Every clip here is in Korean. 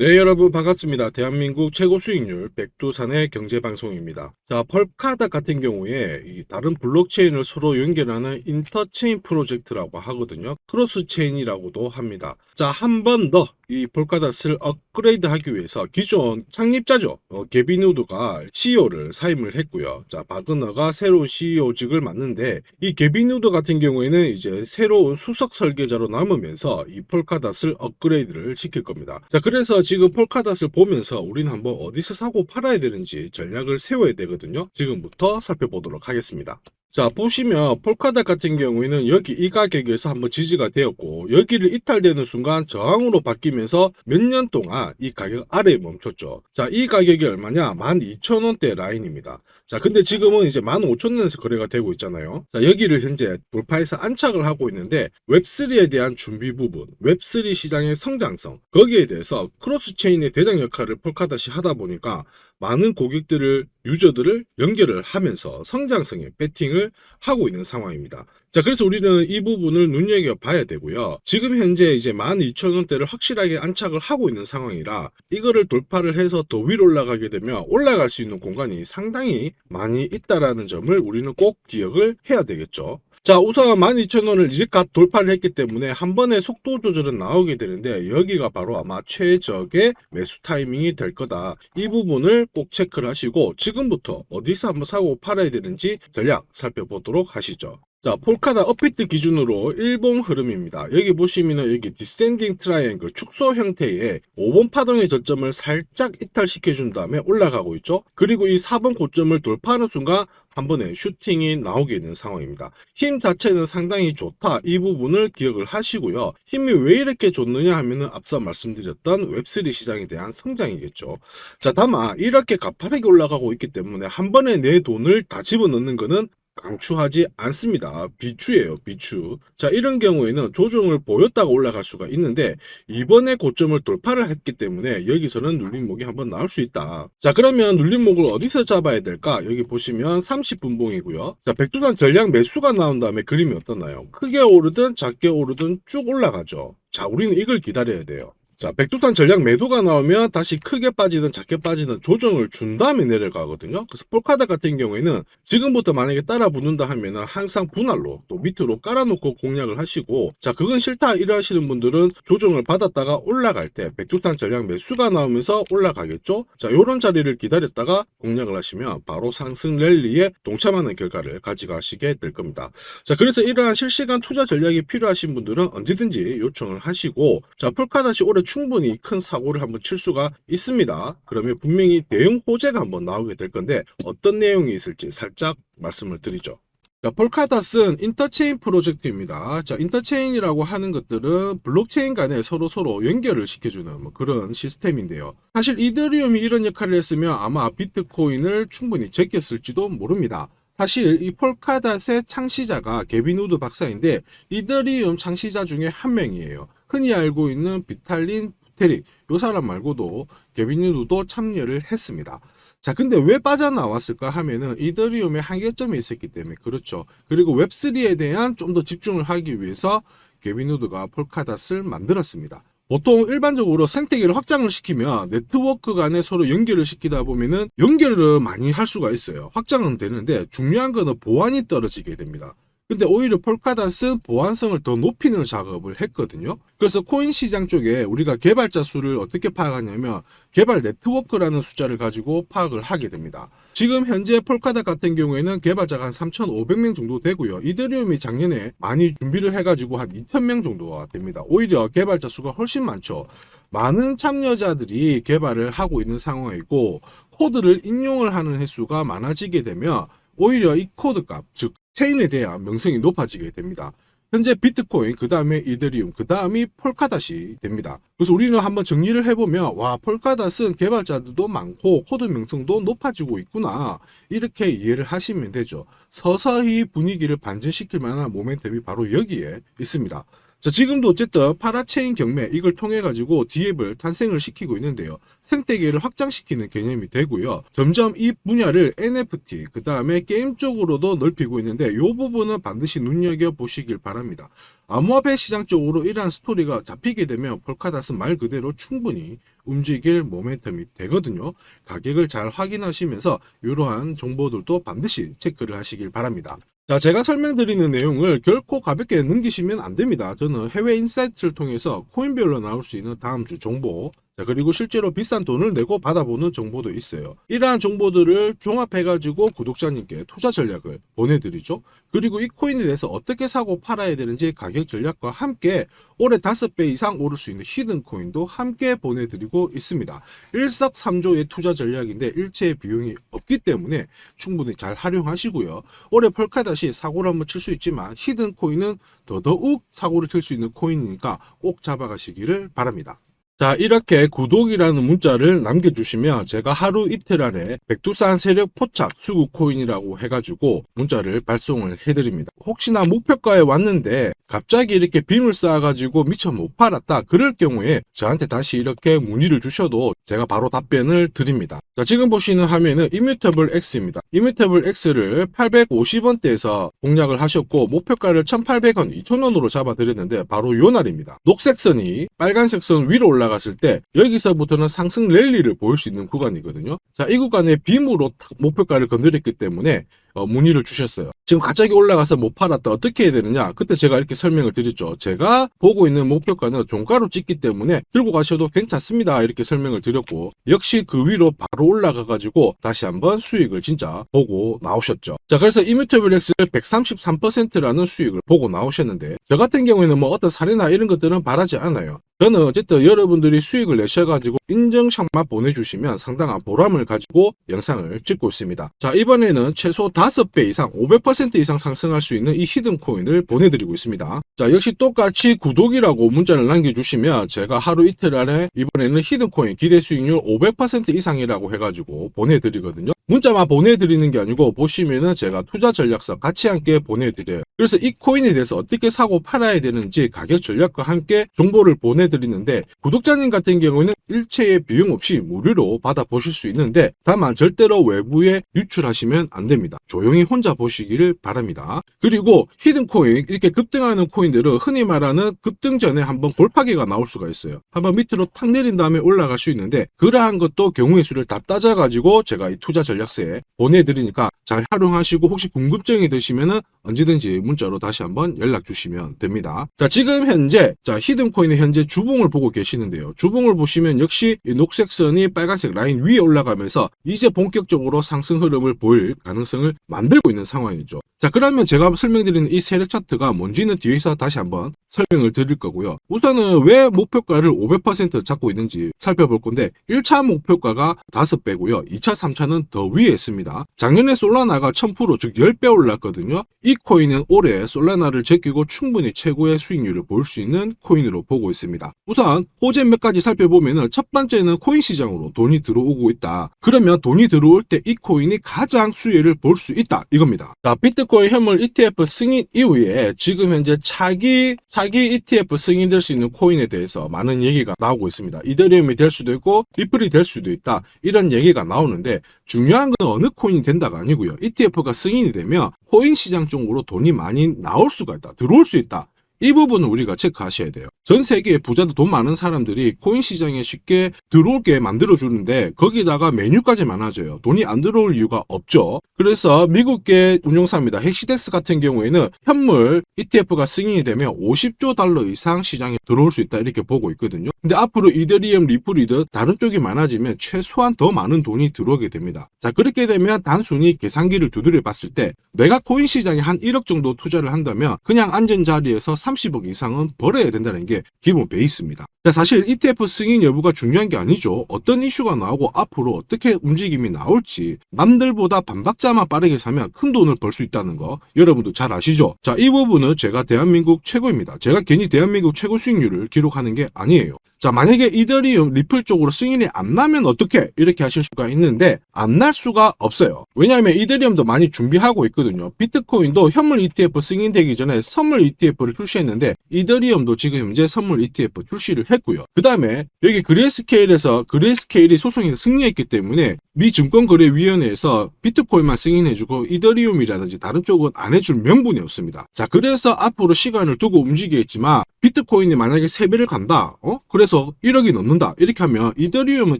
네, 여러분 반갑습니다. 대한민국 최고 수익률 백두산의 경제방송입니다. 자, 펄카다 같은 경우에 이 다른 블록체인을 서로 연결하는 인터체인 프로젝트라고 하거든요. 크로스체인이라고도 합니다. 자, 한 번 더 이 폴카닷을 업그레이드 하기 위해서 기존 창립자죠. 게빈 우드가 CEO를 사임을 했고요. 자, 바그너가 새로운 CEO직을 맡는데 이 게빈 우드 같은 경우에는 이제 새로운 수석 설계자로 남으면서 이 폴카닷을 업그레이드를 시킬 겁니다. 자, 그래서 지금 폴카닷을 보면서 우리는 한번 어디서 사고 팔아야 되는지 전략을 세워야 되거든요. 지금부터 살펴보도록 하겠습니다. 자, 보시면 폴카닷 같은 경우에는 여기 이 가격에서 한번 지지가 되었고 여기를 이탈되는 순간 저항으로 바뀌면서 몇 년 동안 이 가격 아래에 멈췄죠. 자, 이 가격이 얼마냐? 12,000원대 라인입니다. 자, 근데 지금은 이제 15,000원에서 거래가 되고 있잖아요. 자, 여기를 현재 돌파해서 안착을 하고 있는데 웹3에 대한 준비 부분, 웹3 시장의 성장성, 거기에 대해서 크로스체인의 대장 역할을 폴카닷이 하다 보니까 많은 고객들을, 유저들을 연결을 하면서 성장성에 배팅을 하고 있는 상황입니다. 자, 그래서 우리는 이 부분을 눈여겨봐야 되고요. 지금 현재 이제 12,000원대를 확실하게 안착을 하고 있는 상황이라 이거를 돌파를 해서 더 위로 올라가게 되면 올라갈 수 있는 공간이 상당히 많이 있다라는 점을 우리는 꼭 기억을 해야 되겠죠. 자, 우선 12,000원을 이제 갓 돌파를 했기 때문에 한 번에 속도 조절은 나오게 되는데 여기가 바로 아마 최적의 매수 타이밍이 될 거다. 이 부분을 꼭 체크를 하시고 지금부터 어디서 한번 사고 팔아야 되는지 전략 살펴보도록 하시죠. 자, 폴카다 업비트 기준으로 일봉 흐름입니다. 여기 보시면은 여기 디센딩 트라이앵글 축소 형태의 5번 파동의 저점을 살짝 이탈시켜 준 다음에 올라가고 있죠. 그리고 이 4번 고점을 돌파하는 순간 한 번에 슈팅이 나오게 있는 상황입니다. 힘 자체는 상당히 좋다. 이 부분을 기억을 하시고요. 힘이 왜 이렇게 좋느냐 하면은 앞서 말씀드렸던 웹3 시장에 대한 성장이겠죠. 자, 다만 이렇게 가파르게 올라가고 있기 때문에 한 번에 내 돈을 다 집어넣는 거는 강추하지 않습니다. 비추예요, 비추. 자, 이런 경우에는 조정을 보였다가 올라갈 수가 있는데 이번에 고점을 돌파를 했기 때문에 여기서는 눌림목이 한번 나올 수 있다. 자, 그러면 눌림목을 어디서 잡아야 될까? 여기 보시면 30분봉이고요. 자, 백두산 전략 매수가 나온 다음에 그림이 어떠나요? 크게 오르든 작게 오르든 쭉 올라가죠. 자, 우리는 이걸 기다려야 돼요. 자, 백두산 전략 매도가 나오면 다시 크게 빠지든 작게 빠지든 조정을 준 다음에 내려가거든요. 그래서 폴카닷 같은 경우에는 지금부터 만약에 따라 붙는다 하면은 항상 분할로 또 밑으로 깔아놓고 공략을 하시고, 자, 그건 싫다 이러시는 분들은 조정을 받았다가 올라갈 때 백두산 전략 매수가 나오면서 올라가겠죠. 자, 요런 자리를 기다렸다가 공략을 하시면 바로 상승 랠리에 동참하는 결과를 가져가시게 될 겁니다. 자, 그래서 이러한 실시간 투자 전략이 필요하신 분들은 언제든지 요청을 하시고, 자, 폴카닷이 올해 충분히 큰 사고를 한번 칠 수가 있습니다. 그러면 분명히 대응 호재가 한번 나오게 될 건데 어떤 내용이 있을지 살짝 말씀을 드리죠. 자, 폴카닷은 인터체인 프로젝트입니다. 자, 인터체인이라고 하는 것들은 블록체인 간에 서로 연결을 시켜주는 뭐 그런 시스템인데요. 사실 이더리움이 이런 역할을 했으면 아마 비트코인을 충분히 제꼈을지도 모릅니다. 사실 이 폴카닷의 창시자가 게빈 우드 박사인데 이더리움 창시자 중에 한 명이에요. 흔히 알고 있는 비탈린 부테릭, 이 사람 말고도 게빈 우드도 참여를 했습니다. 자, 근데 왜 빠져나왔을까 하면은 이더리움의 한계점이 있었기 때문에 그렇죠. 그리고 웹3에 대한 좀 더 집중을 하기 위해서 게빈 우드가 폴카닷을 만들었습니다. 보통 일반적으로 생태계를 확장을 시키면 네트워크 간에 서로 연결을 시키다 보면은 연결을 많이 할 수가 있어요. 확장은 되는데 중요한 거는 보안이 떨어지게 됩니다. 근데 오히려 폴카닷은 보안성을 더 높이는 작업을 했거든요. 그래서 코인 시장 쪽에 우리가 개발자 수를 어떻게 파악하냐면 개발 네트워크라는 숫자를 가지고 파악을 하게 됩니다. 지금 현재 폴카닷 같은 경우에는 개발자가 한 3,500명 정도 되고요. 이더리움이 작년에 많이 준비를 해가지고 한 2,000명 정도가 됩니다. 오히려 개발자 수가 훨씬 많죠. 많은 참여자들이 개발을 하고 있는 상황이고 코드를 인용을 하는 횟수가 많아지게 되면 오히려 이 코드 값, 즉 체인에 대한 명성이 높아지게 됩니다. 현재 비트코인, 그 다음에 이더리움, 그 다음이 폴카닷이 됩니다. 그래서 우리는 한번 정리를 해보면 와, 폴카닷은 개발자들도 많고 코드 명성도 높아지고 있구나, 이렇게 이해를 하시면 되죠. 서서히 분위기를 반전시킬 만한 모멘텀이 바로 여기에 있습니다. 자, 지금도 어쨌든 파라체인 경매 이걸 통해 가지고 디앱을 탄생을 시키고 있는데요. 생태계를 확장시키는 개념이 되고요. 점점 이 분야를 NFT 그 다음에 게임 쪽으로도 넓히고 있는데 이 부분은 반드시 눈여겨 보시길 바랍니다. 암호화폐 시장 쪽으로 이러한 스토리가 잡히게 되면 폴카닷은 말 그대로 충분히 움직일 모멘텀이 되거든요. 가격을 잘 확인하시면서 이러한 정보들도 반드시 체크를 하시길 바랍니다. 자, 제가 설명드리는 내용을 결코 가볍게 넘기시면 안 됩니다. 저는 해외 인사이트를 통해서 코인별로 나올 수 있는 다음 주 정보, 자, 그리고 실제로 비싼 돈을 내고 받아보는 정보도 있어요. 이러한 정보들을 종합해가지고 구독자님께 투자 전략을 보내드리죠. 그리고 이 코인에 대해서 어떻게 사고 팔아야 되는지 가격 전략과 함께 올해 5배 이상 오를 수 있는 히든 코인도 함께 보내드리고 있습니다. 일석삼조의 투자 전략인데 일체의 비용이 없기 때문에 충분히 잘 활용하시고요. 올해 폴카닷이 사고를 한번 칠 수 있지만 히든 코인은 더더욱 사고를 칠 수 있는 코인이니까 꼭 잡아가시기를 바랍니다. 자, 이렇게 구독이라는 문자를 남겨주시면 제가 하루 이틀 안에 백두산 세력 포착 수급 코인이라고 해가지고 문자를 발송을 해드립니다. 혹시나 목표가에 왔는데 갑자기 이렇게 빔을 쌓아가지고 미처 못 팔았다 그럴 경우에 저한테 다시 이렇게 문의를 주셔도 제가 바로 답변을 드립니다. 자, 지금 보시는 화면은 이뮤터블 X입니다. 이뮤터블 X를 850원대에서 공략을 하셨고 목표가를 1800원, 2000원으로 잡아드렸는데 바로 요 날입니다. 녹색 선이 빨간색 선 위로 올라갔을 때 여기서부터는 상승 랠리를 보일 수 있는 구간이거든요. 자, 이 구간에 빔으로 목표가를 건드렸기 때문에 문의를 주셨어요. 지금 갑자기 올라가서 못 팔았다 어떻게 해야 되느냐, 그때 제가 이렇게 설명을 드렸죠. 제가 보고 있는 목표가는 종가로 찍기 때문에 들고 가셔도 괜찮습니다 이렇게 설명을 드렸고, 역시 그 위로 바로 올라가 가지고 다시 한번 수익을 진짜 보고 나오셨죠. 자, 그래서 이뮤터블 X를 133%라는 수익을 보고 나오셨는데 저 같은 경우에는 뭐 어떤 사례나 이런 것들은 바라지 않아요. 저는 어쨌든 여러분들이 수익을 내셔가지고 인증샷만 보내주시면 상당한 보람을 가지고 영상을 찍고 있습니다. 자, 이번에는 최소 5배 이상 500% 이상 상승할 수 있는 이 히든 코인을 보내드리고 있습니다. 자, 역시 똑같이 구독이라고 문자를 남겨주시면 제가 하루 이틀 안에 이번에는 히든 코인 기대 수익률 500% 이상이라고 해가지고 보내드리거든요. 문자만 보내드리는 게 아니고 보시면은 제가 투자 전략서 같이 함께 보내드려요. 그래서 이 코인에 대해서 어떻게 사고 팔아야 되는지 가격 전략과 함께 정보를 보내드리는데 구독자님 같은 경우는 일체의 비용 없이 무료로 받아보실 수 있는데 다만 절대로 외부에 유출하시면 안 됩니다. 조용히 혼자 보시기를 바랍니다. 그리고 히든 코인 이렇게 급등하는 코인들은 흔히 말하는 급등 전에 한번 골파기가 나올 수가 있어요. 한번 밑으로 탁 내린 다음에 올라갈 수 있는데 그러한 것도 경우의 수를 다 따져가지고 제가 이 투자 전략서에 보내드리니까 잘 활용하시고 혹시 궁금증이 드시면은 언제든지 문자로 다시 한번 연락 주시면 됩니다. 자, 지금 현재 히든 코인의 현재 주봉을 보고 계시는데요. 주봉을 보시면 역시 이 녹색 선이 빨간색 라인 위에 올라가면서 이제 본격적으로 상승 흐름을 보일 가능성을 만들고 있는 상황이죠. 자, 그러면 제가 설명드리는 이 세력 차트가 뭔지는 뒤에서 다시 한번 설명을 드릴 거고요. 우선은 왜 목표가를 500% 잡고 있는지 살펴볼 건데 1차 목표가가 5배고요. 2차, 3차는 더 위에 있습니다. 작년에 솔라나가 1000% 즉 10배 올랐거든요. 이 코인은 올해 솔라나를 제끼고 충분히 최고의 수익률을 볼 수 있는 코인으로 보고 있습니다. 우선 호재 몇 가지 살펴보면 첫 번째는 코인 시장으로 돈이 들어오고 있다. 그러면 돈이 들어올 때 이 코인이 가장 수혜를 볼 수 있다 이겁니다. 자, 비트코인 현물 ETF 승인 이후에 지금 현재 사기 ETF 승인될 수 있는 코인에 대해서 많은 얘기가 나오고 있습니다. 이더리움이 될 수도 있고 리플이 될 수도 있다 이런 얘기가 나오는데 중요한 건 어느 코인이 된다가 아니고요. ETF가 승인이 되면 코인 시장 쪽으로 돈이 많이 나올 수가 있다, 들어올 수 있다. 이 부분은 우리가 체크하셔야 돼요. 전 세계의 부자도 돈 많은 사람들이 코인 시장에 쉽게 들어오게 만들어주는데 거기다가 메뉴까지 많아져요. 돈이 안 들어올 이유가 없죠. 그래서 미국계 운용사입니다. 헥시덱스 같은 경우에는 현물 ETF가 승인이 되면 50조 달러 이상 시장에 들어올 수 있다 이렇게 보고 있거든요. 근데 앞으로 이더리움, 리플이든 다른 쪽이 많아지면 최소한 더 많은 돈이 들어오게 됩니다. 자, 그렇게 되면 단순히 계산기를 두드려 봤을 때 내가 코인 시장에 한 1억 정도 투자를 한다면 그냥 앉은 자리에서 30억 이상은 벌어야 된다는 게 기본 베이스입니다. 자, 사실 ETF 승인 여부가 중요한 게 아니죠. 어떤 이슈가 나오고 앞으로 어떻게 움직임이 나올지 남들보다 반박자만 빠르게 사면 큰 돈을 벌 수 있다는 거 여러분도 잘 아시죠? 자, 이 부분은 제가 대한민국 최고입니다. 제가 괜히 대한민국 최고 수익률을 기록하는 게 아니에요. 자, 만약에 이더리움 리플 쪽으로 승인이 안 나면 어떻게? 이렇게 하실 수가 있는데 안 날 수가 없어요. 왜냐하면 이더리움도 많이 준비하고 있거든요. 비트코인도 현물 ETF 승인되기 전에 선물 ETF를 출시했는데 이더리움도 지금 현재 선물 ETF 출시를 했고요. 그 다음에 여기 그레이스케일이 소송에서 승리했기 때문에 미 증권거래위원회에서 비트코인만 승인해주고 이더리움이라든지 다른 쪽은 안 해줄 명분이 없습니다. 자, 그래서 앞으로 시간을 두고 움직이겠지만 비트코인이 만약에 3배를 간다. 그래서 1억이 넘는다. 이렇게 하면 이더리움은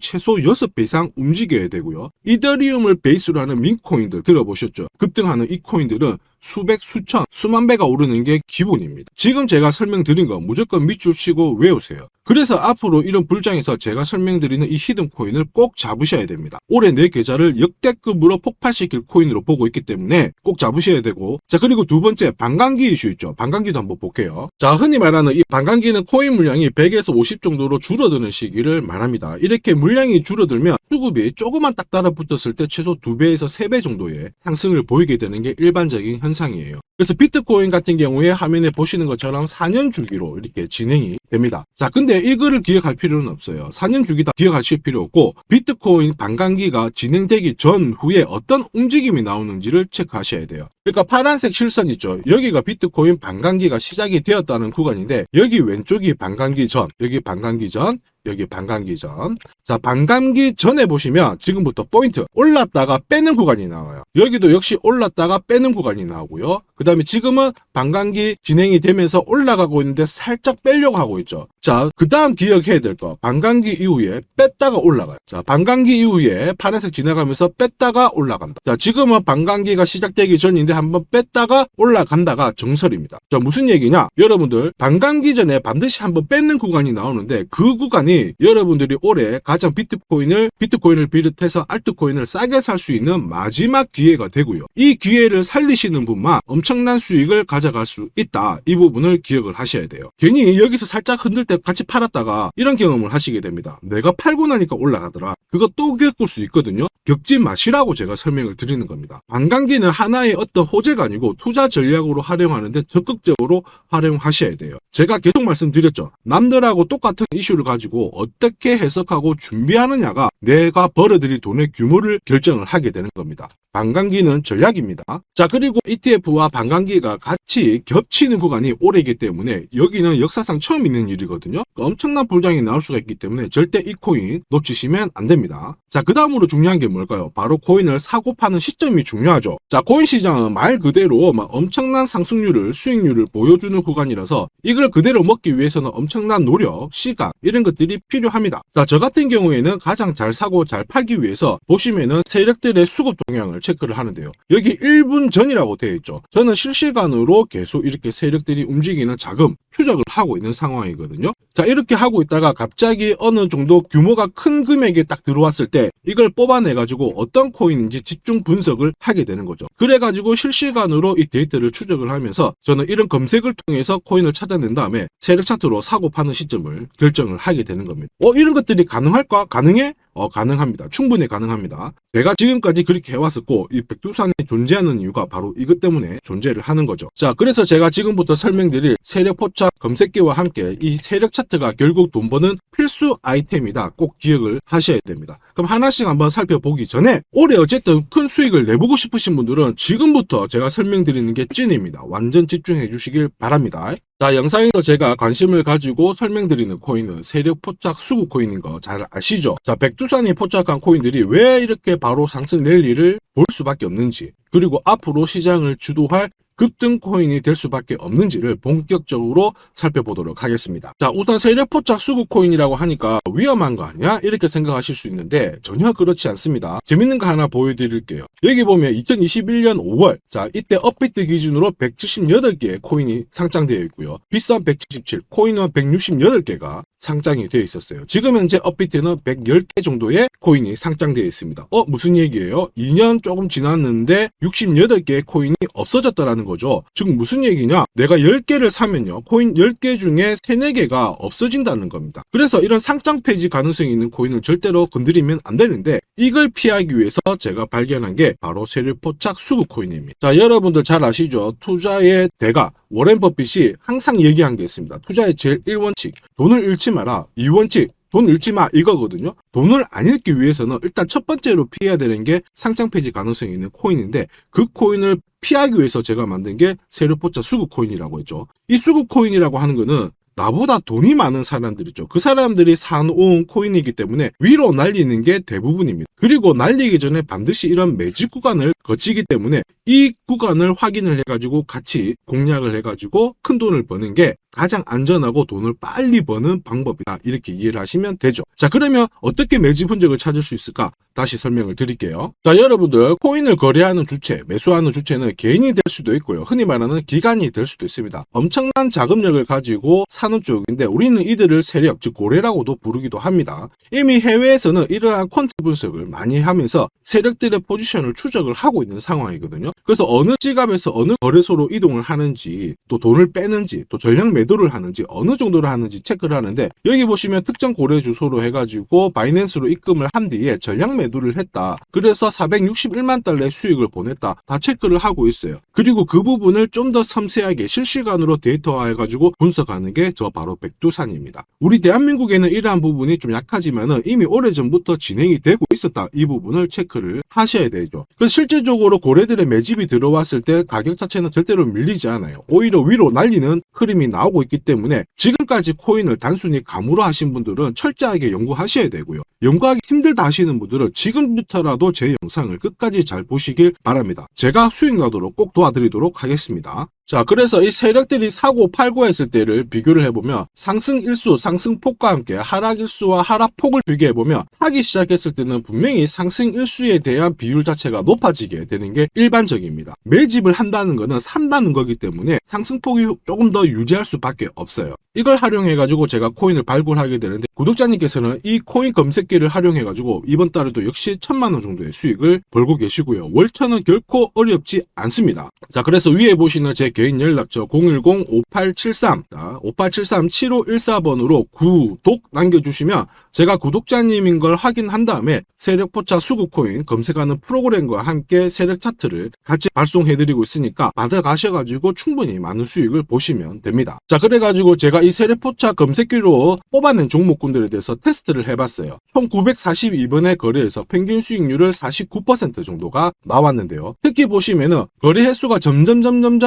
최소 6배 이상 움직여야 되고요. 이더리움을 베이스로 하는 민코인들 들어보셨죠? 급등하는 이 코인들은 수백, 수천, 수만 배가 오르는 게 기본입니다. 지금 제가 설명드린 거 무조건 밑줄 치고 외우세요. 그래서 앞으로 이런 불장에서 제가 설명드리는 이 히든코인을 꼭 잡으셔야 됩니다. 올해 내 계좌를 역대급으로 폭발시킬 코인으로 보고 있기 때문에 꼭 잡으셔야 되고, 자, 그리고 두 번째 반감기 이슈 있죠. 반감기도 한번 볼게요. 자, 흔히 말하는 이 반감기는 코인 물량이 100에서 50 정도로 줄어드는 시기를 말합니다. 이렇게 물량이 줄어들면 수급이 조금만 딱 달라붙었을 때 최소 2배에서 3배 정도의 상승을 보이게 되는 게 일반적인 현상이에요. 그래서 비트코인 같은 경우에 화면에 보시는 것처럼 4년 주기로 이렇게 진행이 됩니다. 자, 근데 이거를 기억할 필요는 없어요. 4년 주기 다 기억하실 필요 없고 비트코인 반감기가 진행되기 전후에 어떤 움직임이 나오는지를 체크하셔야 돼요. 그러니까 파란색 실선 있죠. 여기가 비트코인 반감기가 시작이 되었다는 구간인데 여기 왼쪽이 반감기 전, 여기 반감기 전, 여기 반감기 전. 자, 반감기 전에 보시면 지금부터 포인트 올랐다가 빼는 구간이 나와요. 여기도 역시 올랐다가 빼는 구간이 나오고요. 그 다음에 지금은 반감기 진행이 되면서 올라가고 있는데 살짝 빼려고 하고 있죠. 자, 그 다음 기억해야 될 거, 반감기 이후에 뺐다가 올라가요. 자, 반감기 이후에 파란색 지나가면서 뺐다가 올라간다. 자, 지금은 반감기가 시작되기 전인데 한번 뺐다가 올라간다가 정설입니다. 자, 무슨 얘기냐? 여러분들 반감기 전에 반드시 한번 뺏는 구간이 나오는데 그 구간이 여러분들이 올해 가장 비트코인을 비롯해서 알트코인을 싸게 살 수 있는 마지막 기회가 되고요. 이 기회를 살리시는 분만 엄청난 수익을 가져갈 수 있다. 이 부분을 기억을 하셔야 돼요. 괜히 여기서 살짝 흔들 때 같이 팔았다가 이런 경험을 하시게 됩니다. 내가 팔고 나니까 올라가더라. 그거 또 겪을 수 있거든요. 겪지 마시라고 제가 설명을 드리는 겁니다. 반감기는 하나의 어떤 호재가 아니고 투자 전략으로 활용하는데 적극적으로 활용하셔야 돼요. 제가 계속 말씀드렸죠. 남들하고 똑같은 이슈를 가지고 어떻게 해석하고 준비하느냐가 내가 벌어들일 돈의 규모를 결정을 하게 되는 겁니다. 반감기는 전략입니다. 자, 그리고 ETF와 반감기가 같이 겹치는 구간이 올해이기 때문에 여기는 역사상 처음 있는 일이거든요. 엄청난 불장이 나올 수가 있기 때문에 절대 이 코인 놓치시면 안 됩니다. 자, 그 다음으로 중요한 게 뭘까요? 바로 코인을 사고 파는 시점이 중요하죠. 자, 코인 시장은 말 그대로 엄청난 상승률을, 수익률을 보여주는 구간이라서 이걸 그대로 먹기 위해서는 엄청난 노력, 시간 이런 것들이 필요합니다. 자, 저 같은 경우에는 가장 잘 사고 잘 팔기 위해서 보시면은 세력들의 수급 동향을 체크를 하는데요. 여기 1분 전이라고 되어 있죠. 저는 실시간으로 계속 이렇게 세력들이 움직이는 자금 추적을 하고 있는 상황이거든요. 자, 이렇게 하고 있다가 갑자기 어느 정도 규모가 큰 금액이 딱 들어왔을 때 이걸 뽑아내가지고 어떤 코인인지 집중 분석을 하게 되는 거죠. 그래가지고 실시간으로 이 데이터를 추적을 하면서 저는 이런 검색을 통해서 코인을 찾아낸 다음에 세력 차트로 사고 파는 시점을 결정을 하게 되는 겁니다. 이런 것들이 가능할까? 가능해? 가능합니다. 충분히 가능합니다. 제가 지금까지 그렇게 해왔었고 이 백두산이 존재하는 이유가 바로 이것 때문에 존재를 하는 거죠. 자, 그래서 제가 지금부터 설명드릴 세력 포착 검색기와 함께 이 세력 차트가 결국 돈 버는 필수 아이템이다. 꼭 기억을 하셔야 됩니다. 그럼 하나씩 한번 살펴보기 전에 올해 어쨌든 큰 수익을 내보고 싶으신 분들은 지금부터 제가 설명드리는 게 찐입니다. 완전 집중해 주시길 바랍니다. 자, 영상에서 제가 관심을 가지고 설명드리는 코인은 세력 포착 수구 코인인 거 잘 아시죠? 자, 백두산이 포착한 코인들이 왜 이렇게 바로 상승 랠리를 볼 수밖에 없는지, 그리고 앞으로 시장을 주도할 급등 코인이 될 수밖에 없는지를 본격적으로 살펴보도록 하겠습니다. 자, 우선 세력 포착 수구 코인이라고 하니까 위험한 거 아니야? 이렇게 생각하실 수 있는데 전혀 그렇지 않습니다. 재밌는 거 하나 보여드릴게요. 여기 보면 2021년 5월, 자, 이때 업비트 기준으로 178개의 코인이 상장되어 있고요. 빗썸 177, 코인원 168개가 상장이 되어 있었어요. 지금 현재 업비트는 110개 정도의 코인이 상장되어 있습니다. 무슨 얘기예요? 2년 조금 지났는데 68개의 코인이 없어졌다라는 거죠. 즉 무슨 얘기냐? 내가 10개를 사면요, 코인 10개 중에 3, 4개가 없어진다는 겁니다. 그래서 이런 상장 폐지 가능성이 있는 코인은 절대로 건드리면 안 되는데, 이걸 피하기 위해서 제가 발견한 게 바로 세력포착 수급 코인입니다. 자, 여러분들 잘 아시죠? 투자의 대가 워렌 버핏이 항상 얘기한 게 있습니다. 투자의 제일 1원칙, 돈을 잃지 마라. 2원칙, 돈 잃지 마, 이거거든요. 돈을 안 잃기 위해서는 일단 첫 번째로 피해야 되는 게 상장 폐지 가능성이 있는 코인인데, 그 코인을 피하기 위해서 제가 만든 게 세력포착 수급 코인이라고 했죠. 이 수급 코인이라고 하는 거는 나보다 돈이 많은 사람들이죠. 그 사람들이 사놓은 코인이기 때문에 위로 날리는 게 대부분입니다. 그리고 날리기 전에 반드시 이런 매집 구간을 거치기 때문에 이 구간을 확인을 해가지고 같이 공략을 해가지고 큰 돈을 버는 게 가장 안전하고 돈을 빨리 버는 방법이다, 이렇게 이해를 하시면 되죠. 자, 그러면 어떻게 매집 흔적을 찾을 수 있을까? 다시 설명을 드릴게요. 자, 여러분들 코인을 거래하는 주체, 매수하는 주체는 개인이 될 수도 있고요, 흔히 말하는 기관이 될 수도 있습니다. 엄청난 자금력을 가지고 사는 쪽인데 우리는 이들을 세력, 즉 고래라고도 부르기도 합니다. 이미 해외에서는 이러한 퀀트 분석을 많이 하면서 세력들의 포지션을 추적을 하고 있는 상황이거든요. 그래서 어느 지갑에서 어느 거래소로 이동을 하는지, 또 돈을 빼는지, 또 전량 매도를 하는지, 어느 정도를 하는지 체크를 하는데, 여기 보시면 특정 거래 주소로 해가지고 바이낸스로 입금을 한 뒤에 전량 매도를 했다, 그래서 461만 달러의 수익을 보냈다, 다 체크를 하고 있어요. 그리고 그 부분을 좀 더 섬세하게 실시간으로 데이터화해가지고 분석하는 게 저 바로 백두산입니다. 우리 대한민국에는 이러한 부분이 좀 약하지만은 이미 오래전부터 진행이 되고 있었다, 이 부분을 체크를 하셔야 되죠. 그래서 실질적으로 고래들의 매집이 들어왔을 때 가격 자체는 절대로 밀리지 않아요. 오히려 위로 날리는 흐름이 나오고 있기 때문에 지금까지 코인을 단순히 감으로 하신 분들은 철저하게 연구하셔야 되고요, 연구하기 힘들다 하시는 분들은 지금부터라도 제 영상을 끝까지 잘 보시길 바랍니다. 제가 수익 나도록 꼭 도와드리도록 하겠습니다. 자, 그래서 이 세력들이 사고 팔고 했을 때를 비교를 해보면 상승 일수, 상승폭과 함께 하락 일수와 하락폭을 비교해보면 사기 시작했을 때는 분명히 상승 일수에 대한 비율 자체가 높아지게 되는 게 일반적입니다. 매집을 한다는 거는 산다는 거기 때문에 상승폭이 조금 더 유지할 수밖에 없어요. 이걸 활용해가지고 제가 코인을 발굴하게 되는데, 구독자님께서는 이 코인 검색기를 활용해가지고 이번 달에도 역시 1000만원 정도의 수익을 벌고 계시고요, 월천은 결코 어렵지 않습니다. 자, 그래서 위에 보시는 제 개인 연락처 010-5873-7514번으로 구독 남겨주시면 제가 구독자님인 걸 확인한 다음에 세력포착 수급코인 검색하는 프로그램과 함께 세력 차트를 같이 발송해드리고 있으니까 받아가셔가지고 충분히 많은 수익을 보시면 됩니다. 자, 그래가지고 제가 이 세력포착 검색기로 뽑아낸 종목군들에 대해서 테스트를 해봤어요. 총 942번의 거래에서 평균 수익률을 49% 정도가 나왔는데요. 특히 보시면은 거래 횟수가 점점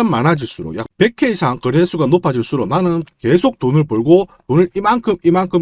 많아질수록 약 100회 이상 거래 횟수가 높아질수록 나는 계속 돈을 벌고 돈을 이만큼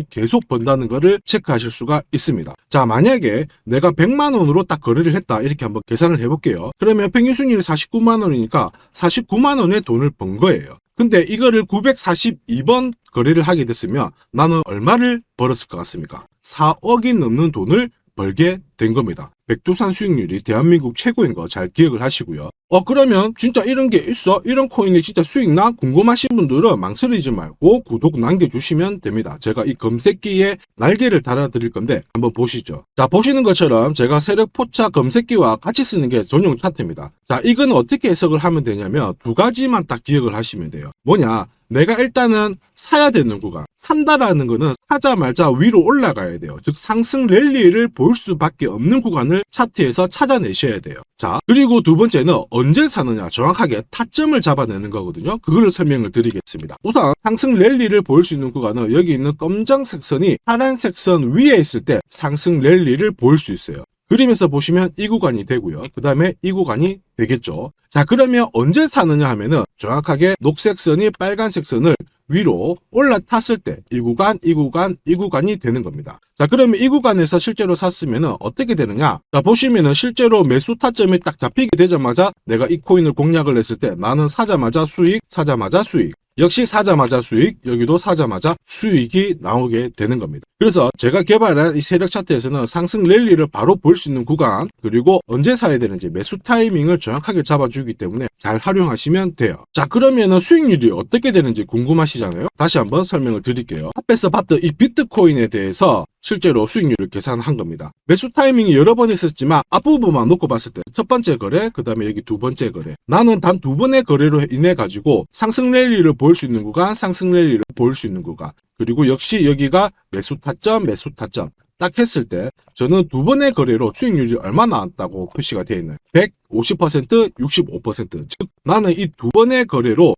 계속 번다는 거를 체크하실 수가 있습니다. 자, 만약에 내가 100만원으로 딱 거래를 했다, 이렇게 한번 계산을 해볼게요. 그러면 평균 수익률이 49만원이니까 49만원의 돈을 번 거예요. 근데 이거를 942번 거래를 하게 됐으면 나는 얼마를 벌었을 것 같습니까? 4억이 넘는 돈을 벌게 된 겁니다. 백두산 수익률이 대한민국 최고인 거 잘 기억을 하시고요. 그러면 진짜 이런 게 있어? 이런 코인이 진짜 수익 나? 궁금하신 분들은 망설이지 말고 구독 남겨주시면 됩니다. 제가 이 검색기에 날개를 달아드릴 건데 한번 보시죠. 자, 보시는 것처럼 제가 세력포착 검색기와 같이 쓰는 게 전용 차트입니다. 자, 이건 어떻게 해석을 하면 되냐면 두 가지만 딱 기억을 하시면 돼요. 뭐냐? 내가 일단은 사야 되는 구간, 산다라는 거는 사자마자 위로 올라가야 돼요. 즉 상승 랠리를 볼 수밖에 없는 구간을 차트에서 찾아내셔야 돼요. 자, 그리고 두 번째는 언제 사느냐, 정확하게 타점을 잡아내는 거거든요. 그걸 설명을 드리겠습니다. 우선 상승 랠리를 볼 수 있는 구간은 여기 있는 검정색 선이 파란색 선 위에 있을 때 상승 랠리를 볼 수 있어요. 그림에서 보시면 이 구간이 되고요, 그 다음에 이 구간이 되겠죠. 자, 그러면 언제 사느냐 하면은 정확하게 녹색 선이 빨간색 선을 위로 올라탔을 때 이 구간이 되는 겁니다. 자, 그러면 이 구간에서 실제로 샀으면은 어떻게 되느냐? 자, 보시면은 실제로 매수 타점이 딱 잡히게 되자마자 내가 이 코인을 공략을 했을 때 나는 사자마자 수익, 사자마자 수익. 역시 사자마자 수익, 여기도 사자마자 수익이 나오게 되는 겁니다. 그래서 제가 개발한 이 세력 차트에서는 상승 랠리를 바로 볼 수 있는 구간, 그리고 언제 사야 되는지 매수 타이밍을 정확하게 잡아주기 때문에 잘 활용하시면 돼요. 자, 그러면은 수익률이 어떻게 되는지 궁금하시잖아요. 다시 한번 설명을 드릴게요. 앞에서 봤던 이 비트코인에 대해서 실제로 수익률을 계산한 겁니다. 매수 타이밍이 여러 번 있었지만 앞부분만 놓고 봤을 때 첫 번째 거래, 그 다음에 여기 두 번째 거래. 나는 단 두 번의 거래로 인해 가지고 상승 랠리를 보일 수 있는 구간, 상승 랠리를 보일 수 있는 구간. 그리고 역시 여기가 매수 타점, 매수 타점. 딱 했을 때 저는 두 번의 거래로 수익률이 얼마나 나왔다고 표시가 되어 있나요? 150%, 65%. 즉 나는 이 두 번의 거래로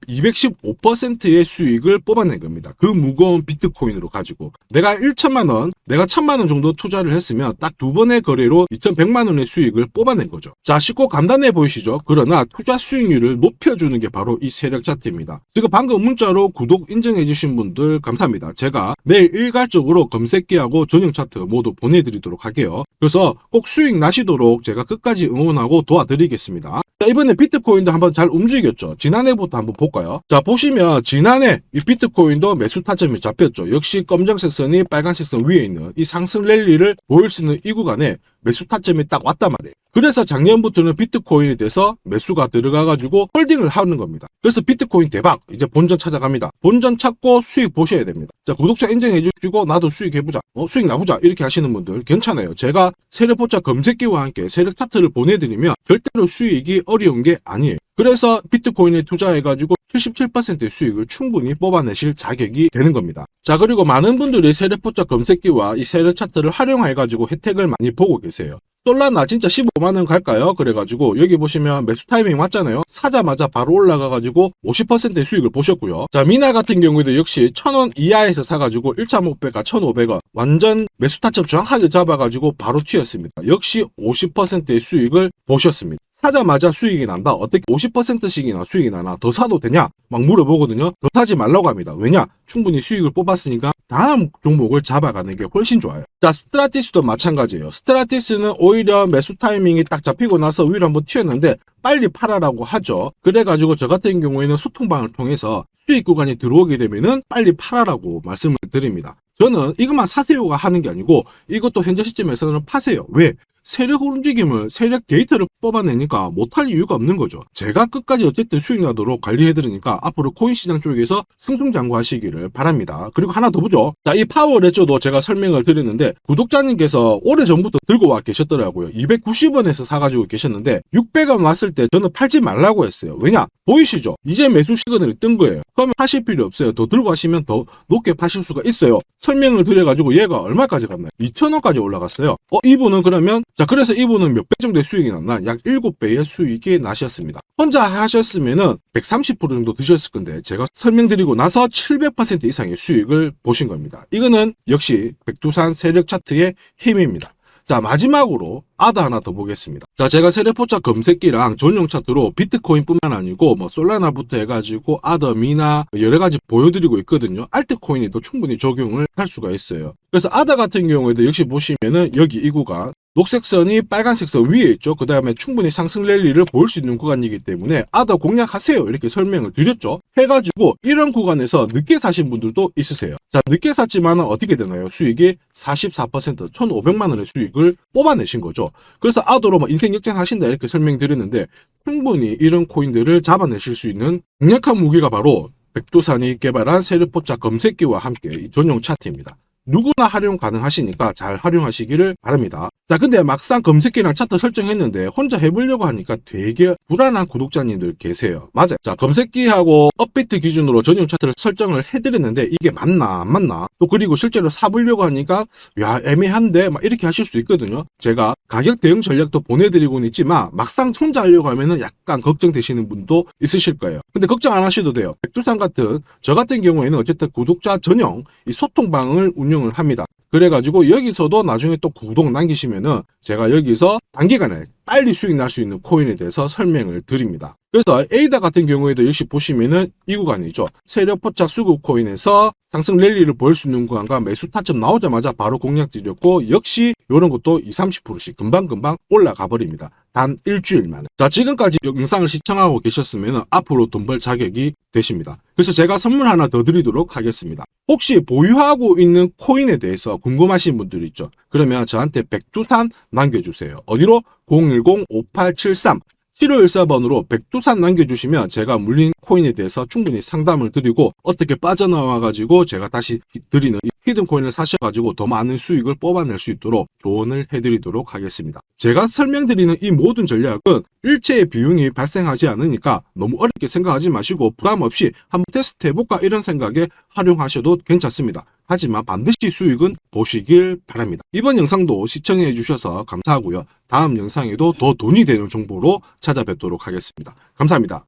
215%의 수익을 뽑아낸 겁니다. 그 무거운 비트코인으로 가지고 내가 1천만 원, 내가 1,000만 원 정도 투자를 했으면 딱 두 번의 거래로 2,100만 원의 수익을 뽑아낸 거죠. 자, 쉽고 간단해 보이시죠? 그러나 투자 수익률을 높여주는 게 바로 이 세력 차트입니다. 지금 방금 문자로 구독 인정해 주신 분들 감사합니다. 제가 내일 일괄적으로 검색기하고 전용 차트 모두 보내드리도록 할게요. 그래서 꼭 수익 나시도록 제가 끝까지 응원하고 도와드리겠습니다. 자, 이번에 비트코인도 한번 잘 움직였죠. 지난해부터 한번 볼까요? 자, 보시면 지난해 이 비트코인도 매수 타점이 잡혔죠. 역시 검정색 선이 빨간색 선 위에 있는 이 상승 랠리를 보일 수 있는 이 구간에 매수 타점이 딱 왔단 말이에요. 그래서 작년부터는 비트코인에 대해서 매수가 들어가가지고 홀딩을 하는 겁니다. 그래서 비트코인 대박, 이제 본전 찾아갑니다. 본전 찾고 수익 보셔야 됩니다. 자, 구독자 인정해주시고 나도 수익해보자, 수익 나보자 이렇게 하시는 분들 괜찮아요. 제가 세력포차 검색기와 함께 세력 차트를 보내드리면 절대로 수익이 어려운 게 아니에요. 그래서 비트코인에 투자해가지고 77%의 수익을 충분히 뽑아내실 자격이 되는 겁니다. 자, 그리고 많은 분들이 세력포차 검색기와 이 세력 차트를 활용해가지고 혜택을 많이 보고 계세요. 솔라나 진짜 15만원 갈까요? 그래가지고 여기 보시면 매수 타이밍 맞잖아요. 사자마자 바로 올라가가지고 50%의 수익을 보셨고요. 자, 미나 같은 경우에도 역시 1,000원 이하에서 사가지고 1차 목표가 1,500원 완전 매수 타점 정확하게 잡아가지고 바로 튀었습니다. 역시 50%의 수익을 보셨습니다. 사자마자 수익이 난다. 어떻게 50%씩이나 수익이 나나? 더 사도 되냐? 막 물어보거든요. 더 사지 말라고 합니다. 왜냐? 충분히 수익을 뽑았으니까 다음 종목을 잡아가는 게 훨씬 좋아요. 자, 스트라티스도 마찬가지예요. 스트라티스는 오히려 매수 타이밍이 딱 잡히고 나서 위로 한번 튀었는데 빨리 팔아라고 하죠. 그래가지고 저 같은 경우에는 소통방을 통해서 수익 구간이 들어오게 되면은 빨리 팔아라고 말씀을 드립니다. 저는 이것만 사세요가 하는 게 아니고 이것도 현재 시점에서는 파세요. 왜? 세력 움직임을, 세력 데이터를 뽑아내니까 못할 이유가 없는 거죠. 제가 끝까지 어쨌든 수익 나도록 관리해드리니까 앞으로 코인 시장 쪽에서 승승장구하시기를 바랍니다. 그리고 하나 더 보죠. 자, 이 파워레저도 제가 설명을 드렸는데 구독자님께서 오래전부터 들고 와 계셨더라고요. 290원에서 사가지고 계셨는데 600원 왔을 때 저는 팔지 말라고 했어요. 왜냐? 보이시죠? 이제 매수 시그널이 뜬 거예요. 그러면 하실 필요 없어요. 더 들고 가시면 더 높게 파실 수가 있어요. 설명을 드려가지고 얘가 얼마까지 갔나요? 2,000원까지 올라갔어요. 이분은 그러면 자, 그래서 이분은 몇 배 정도의 수익이 났나? 약 7배의 수익이 나셨습니다. 혼자 하셨으면은 130% 정도 드셨을 건데 제가 설명드리고 나서 700% 이상의 수익을 보신 겁니다. 이거는 역시 백두산 세력 차트의 힘입니다. 자, 마지막으로 아더 하나 더 보겠습니다. 자, 제가 세력포차 검색기랑 전용 차트로 비트코인뿐만 아니고 뭐 솔라나부터 해가지고 아더, 미나 여러 가지 보여드리고 있거든요. 알트코인에도 충분히 적용을 할 수가 있어요. 그래서 아더 같은 경우에도 역시 보시면은 여기 이 구간 녹색 선이 빨간색 선 위에 있죠. 그 다음에 충분히 상승 랠리를 보일 수 있는 구간이기 때문에 아더 공략하세요 이렇게 설명을 드렸죠. 해가지고 이런 구간에서 늦게 사신 분들도 있으세요. 자, 늦게 샀지만 어떻게 되나요? 수익이 44% 1,500만 원의 수익을 뽑아내신 거죠. 그래서 아더로 뭐 인생 역전하신다 이렇게 설명드렸는데 충분히 이런 코인들을 잡아내실 수 있는 강력한 무기가 바로 백두산이 개발한 세력포차 검색기와 함께 이 전용 차트입니다. 누구나 활용 가능하시니까 잘 활용하시기를 바랍니다. 자, 근데 막상 검색기랑 차트 설정했는데 혼자 해보려고 하니까 되게 불안한 구독자님들 계세요. 맞아요. 자, 검색기하고 업비트 기준으로 전용 차트를 설정을 해드렸는데 이게 맞나 안 맞나? 또 그리고 실제로 사보려고 하니까 야, 애매한데 막 이렇게 하실 수 있거든요. 제가 가격 대응 전략도 보내드리고는 있지만 막상 혼자 하려고 하면은 약간 걱정되시는 분도 있으실 거예요. 근데 걱정 안 하셔도 돼요. 백두산 같은 저 같은 경우에는 어쨌든 구독자 전용 이 소통방을 운영을 합니다. 그래가지고 여기서도 나중에 또 구독 남기시면은 제가 여기서 단기간에 빨리 수익 날 수 있는 코인에 대해서 설명을 드립니다. 그래서 에이다 같은 경우에도 역시 보시면은 이 구간이죠. 세력포착 수급 코인에서 상승 랠리를 보일 수 있는 구간과 매수 타점 나오자마자 바로 공략 드렸고 역시 이런 것도 20-30%씩 금방금방 올라가 버립니다. 단 일주일 만에. 자, 지금까지 영상을 시청하고 계셨으면 앞으로 돈 벌 자격이 되십니다. 그래서 제가 선물 하나 더 드리도록 하겠습니다. 혹시 보유하고 있는 코인에 대해서 궁금하신 분들 있죠? 그러면 저한테 백두산 남겨주세요. 어디로? 010-5873 7514번으로 백두산 남겨주시면 제가 물린 코인에 대해서 충분히 상담을 드리고 어떻게 빠져나와가지고 제가 다시 드리는 이 히든 코인을 사셔가지고 더 많은 수익을 뽑아낼 수 있도록 조언을 해드리도록 하겠습니다. 제가 설명드리는 이 모든 전략은 일체의 비용이 발생하지 않으니까 너무 어렵게 생각하지 마시고 부담 없이 한번 테스트 해볼까 이런 생각에 활용하셔도 괜찮습니다. 하지만 반드시 수익은 보시길 바랍니다. 이번 영상도 시청해 주셔서 감사하고요. 다음 영상에도 더 돈이 되는 정보로 찾아뵙도록 하겠습니다. 감사합니다.